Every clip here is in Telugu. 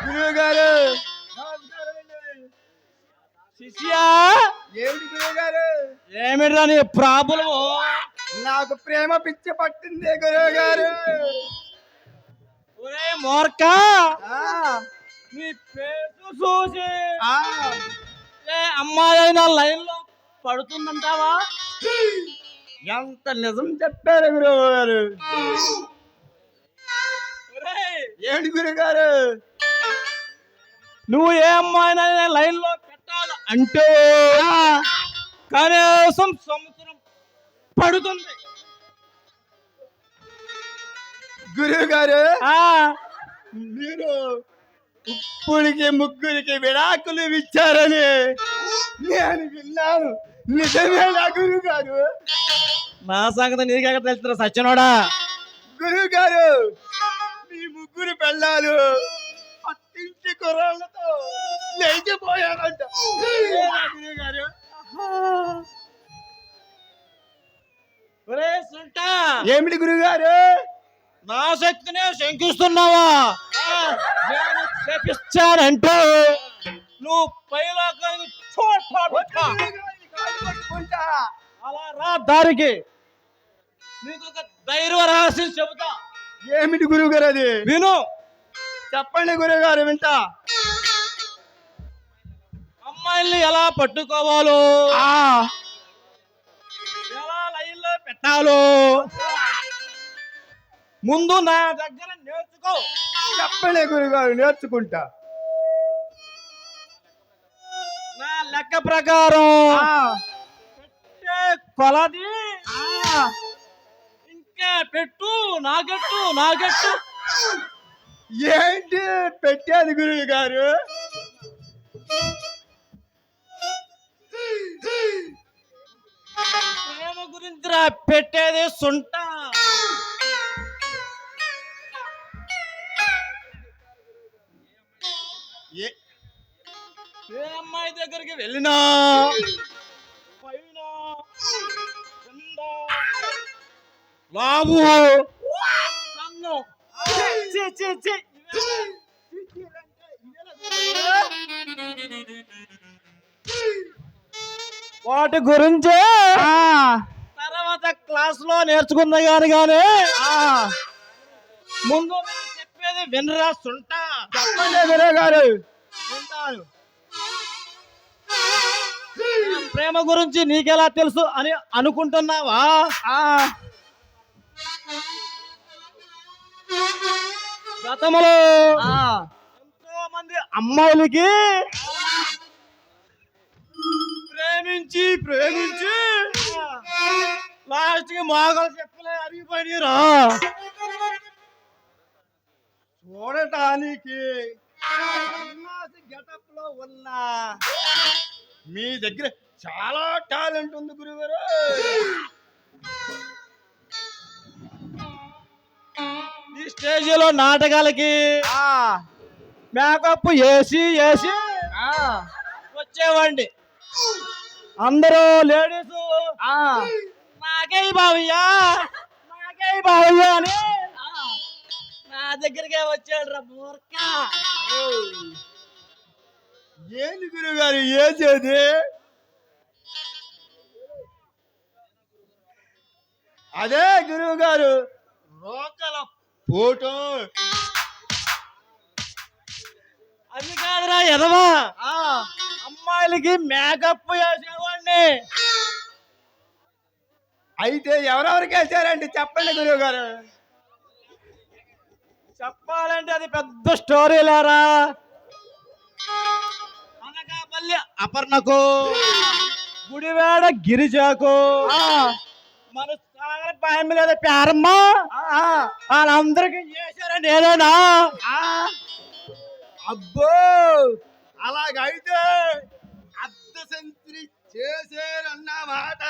గురువు గారు శిష్యా, ఏమిటి గురువు గారు? ఏమిరా నీ ప్రాబ్లం? నాకు ప్రేమ పిచ్చి పట్టింది గురువు గారు. ఒరే మోర్క, నీ పేరు చూసి ఏ అమ్మాయి అయినా లైన్ లో పడుతుందంటావా? ఎంత నిజం చెప్పారు గురువు గారు. ఏమిటి గురువు గారు? నువ్వు ఏ అమ్మాయినైనా లైన్ లో పెట్టాలి అంటే కనీసం సంవత్సరం పడుతుంది. గురువు గారు, మీరు ఇప్పుడికి ముగ్గురికి విడాకులు ఇచ్చారని నేను విన్నాను. నిజమేనా గురువు గారు? నా సంగతి నీకెక్కడ తెలుస్తున్నా సత్యనోడా? గురువు గారు, మీ ముగ్గురు పెళ్ళాలు పట్టించి కుర్రాళ్ళతో లేచిపోయారంట. గురువు గారు, ఒరే సుంట, ఏమిటి గురువు గారు? నా శక్తినే శంకిస్తున్నావా? నేను శపిస్తానంటే నువ్వు పైలోకానికి అలా రా దారికి. నీకు ఒక ధైర్య రహస్యం చెబుతా. ఏమిటి గురువు గారు అది? విను. చెప్పండి గురువు గారు, వింటా. అమ్మాయిల్ని ఎలా పట్టుకోవాలో, ఎలా లైన్లో పెట్టాలో ముందు నా దగ్గర నేర్చుకో. చెప్పండి గురువు గారు, నేర్చుకుంటా. నా లెక్క ప్రకారం పెట్టే కొలది ఇంకా పెట్టు నాగట్టు. ఏంటి పెట్టేది గురువు గారు? ప్రేమ గురించి పెట్టేది సుంట. ఏ అమ్మాయి దగ్గరికి వెళ్ళినా పైన కింద లావు కన్ను వాటి గురించి తర్వాత క్లాస్ లో నేర్చుకుందా కానీ ముందు నేను చెప్పేది వినరా సుంట. చెప్పండి గురువు గారు, వింటాను. ప్రేమ గురించి నీకెలా తెలుసు అని అనుకుంటున్నావా? గతంలో ఎంతో మంది అమ్మాయిలకి ప్రేమించి లాస్ట్ కి మోగలు చెప్పలే అరిగిపోయినరా. చూడటానికి గెటప్ లో ఉన్న మీ దగ్గర చాలా టాలెంట్ ఉంది గురుగారు. ఈ స్టేజీలో నాటకాలకి మేకప్ వేసి వచ్చేవాడిని. అందరూ లేడీస్ నాకే బావయ్యా అని నా దగ్గరికే వచ్చాడు రా మూర్ఖ. ఏంది గురుగారు ఏసేది? అదే గురువు గారు, రోకల ఫోటో. అది ఏరా ఎదవా, ఆ, అమ్మాయిలకి మేకప్ వేసేవాడిని. అయితే ఎవరెవరికి వేసారండి చెప్పండి గురువు గారు. చెప్పాలంటే అది పెద్ద స్టోరీ లేరా. అనకాపల్లి అపర్ణకు, గుడివాడ గిరిజాకు, మన సాగర ఫ్యామిలీ లేదా పేరమ్మ, వాళ్ళందరికీ చేశారా నేనేనా? అబ్బో అలాగైతే అర్ధ సెంచరీ చేసేరన్నమాట.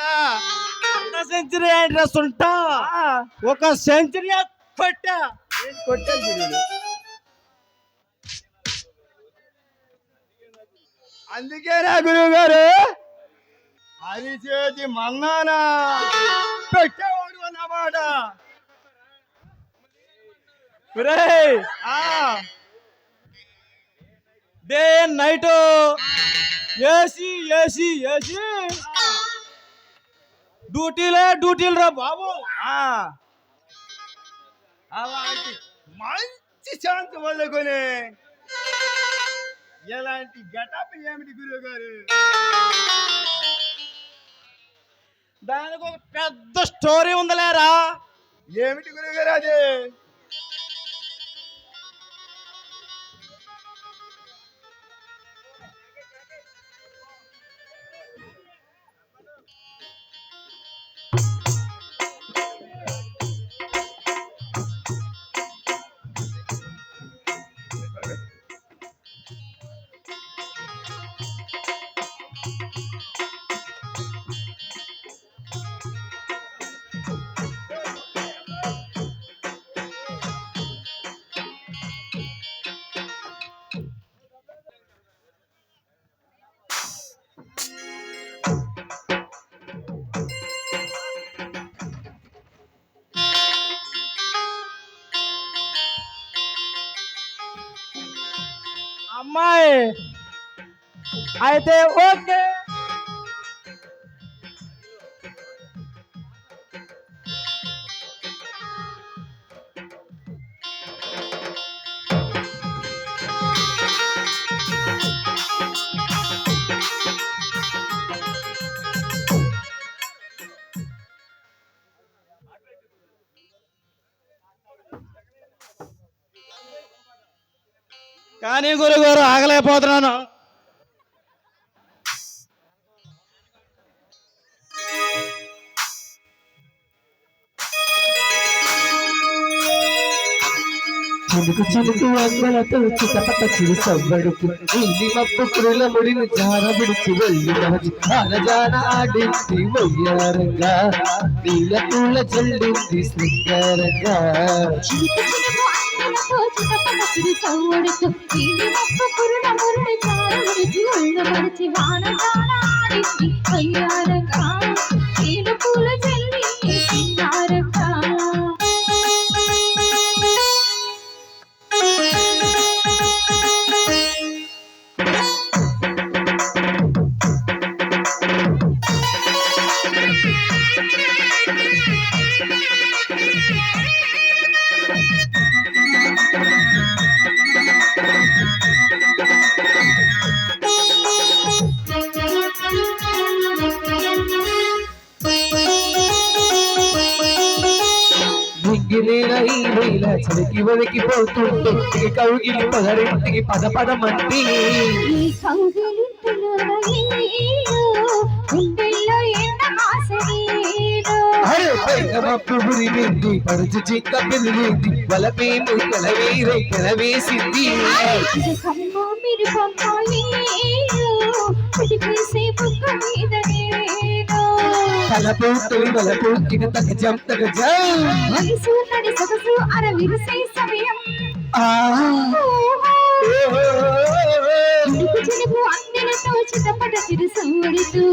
సెంచరీ ఏంటి సుంటా, ఒక సెంచరీ కొట్టా. కొట్టాను గురువులు. అందుకేనా గురువు గారు అరిచేతి మన్నాన పెట్టేవాడు అన్నమాట. ఒరేయ్, day night AC AC AC డ్యూటీలు రా బాబు. అలాంటి మంచి శాంతి వదులుకొని ఎలాంటి గటప్ ఏమిటి గురువు గారు? దానికి ఒక పెద్ద స్టోరీ ఉందిలేరా. ఏమిటి గురువు గారు అది? అమ్మాయి అయితే ఓకే. కానీ గురుగారు ఆగలేకపోతున్నాను. చిలుకు చిలుకు వందలతో చిటపట చిరు సవ్వడుకు నీలి మప్పు కురుల ముడిని జార విడిచి వెళ్ళి జాన ఆడింది వయ్యారంగా నీల పూల జల్లింది శృంగారంగా. చలికి వణికిపోతుంటే కౌగిలి పదరింటికి పద పదమంటి పురిమింది పరుచు చిక్క పెరిగింది వలపే ముక్కల వేరే కలవేసింది. తలపూతులు వలపూతిన తగజం తగజం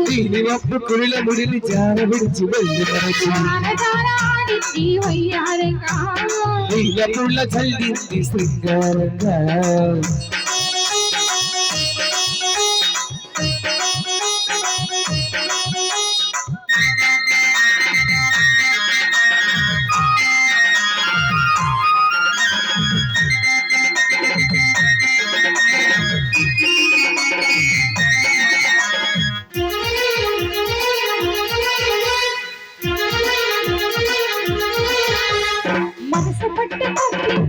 దీనివప్పు కురుల ముడిని జార విడిచి వెళ్ళి నీల పుల్ల చల్లింది శృంగారంగా.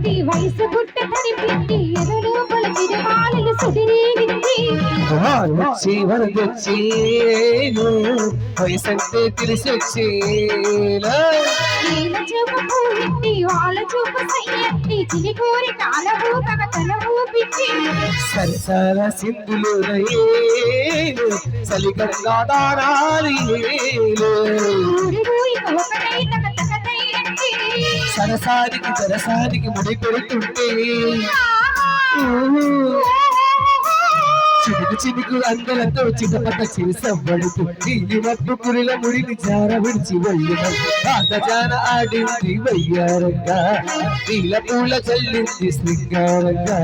పెట్టి వయసు గుట్ట కనిపెట్టి ఎదలో పలికిన మాలలు సుడిరేగింది వచ్చి వరదొచ్చేను వయసంటే తెలిసొచ్చేలా నీల చూపు పూలెట్టి వాళ్ళ చూపు సయ్యట్టి చిలికూరి కాల ఊపక తల ఊపిచ్చి సరసాల సింధులు రయేలు సలిగంగా దారాలి ఊరిపోయి ఒకటై తక తకతై అంటే సరసానికి దరసానికి ముడి పెడుతుంటే చినుకు చినుకు అందలతో చిన్నపట్ట చిరుసవ్వడుతూ నీలి మబ్బు కురిల ముడిని జార విడిచి వెళ్ళిన జాన ఆడింది వయ్యారంగా నీల పూల చల్లింది శృంగారంగా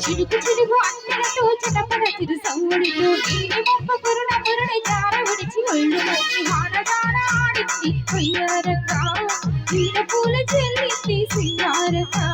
చిరుకు చిరుగు అందరతో చిటపడ చిరు సవ్వడితో నీలి మొప్ప పురుణ పురుణ జార విడిచి ఒళ్ళు మంచి వాడదార ఆడింది వయ్యారంగా నీల పూల చెల్లింది సింగారంగా